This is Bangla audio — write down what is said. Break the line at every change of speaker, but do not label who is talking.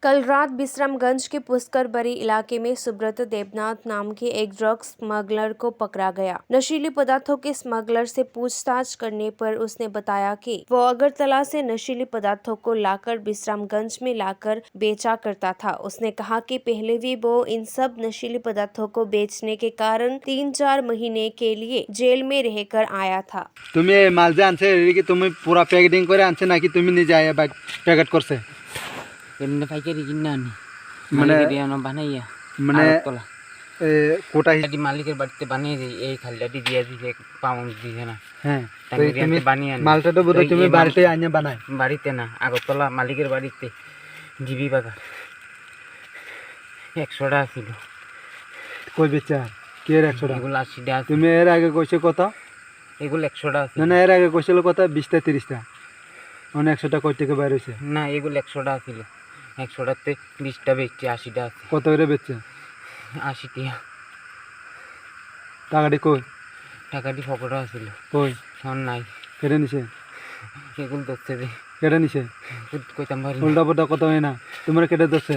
कल रात बिश्रामगंज के पुष्करबरी इलाके में सुब्रत देवनाथ नाम के एक ड्रग स्मगलर को पकड़ा गया। नशीली पदार्थों के स्मगलर से पूछताछ करने पर उसने बताया कि वो अगरतला से नशीली पदार्थों को लाकर बिश्रामगंज में लाकर बेचा करता था। उसने कहा कि पहले भी वो इन सब नशीली पदार्थों को बेचने के कारण 3-4 महीने के लिए जेल में रहकर आया था।
तुम्हें माल जे आनছে कि तुम्हें पूरा पैकेटिंग করে আনছে নাকি তুমি নিজে আয়া প্যাকেট করছে?
এমনি পাইকারি কিনে আনি
মানে
বানাইয়া
মানে কোটা
মালিকের বাড়িতে বানিয়ে দিই। এই খালটাটি দিয়ে দিছে, পাউন্ড দিছে না।
হ্যাঁ,
তুমি বানিয়ে আনি
মালটা তো বোধহয় তুমি বাড়িতে আনিয়ে বানাই।
বাড়িতে না, আগরতলা মালিকের বাড়িতে জিবি বাজার 100 টাকা ছিল।
কই বেচা কি এর 100 টাকা?
এগুলো 80 টাকা।
তুমি এর আগে কইছো কত?
এগুলো 100 টাকা ছিল।
না এর আগে কইছিল কত? 20 টা 30 টা। মানে 100 টাকা কই থেকে বাইর হইছে?
না, এগুলো 100 টাকা ছিল। 100 টাকাতে 20 টা বেচছি, 80 টাকা।
কত করে বেচছে?
80 টাকা।
টাকাটি কই?
টাকাটি পকেটে ছিল।
কই?
এখন নাই।
কেটে নিছে?
এগুলো ধরছে যে
কেটে নিছে?
কইতাম পারি।
উল্টা পুল্টা কত হয় না, তোমরা কেটে ধরছে?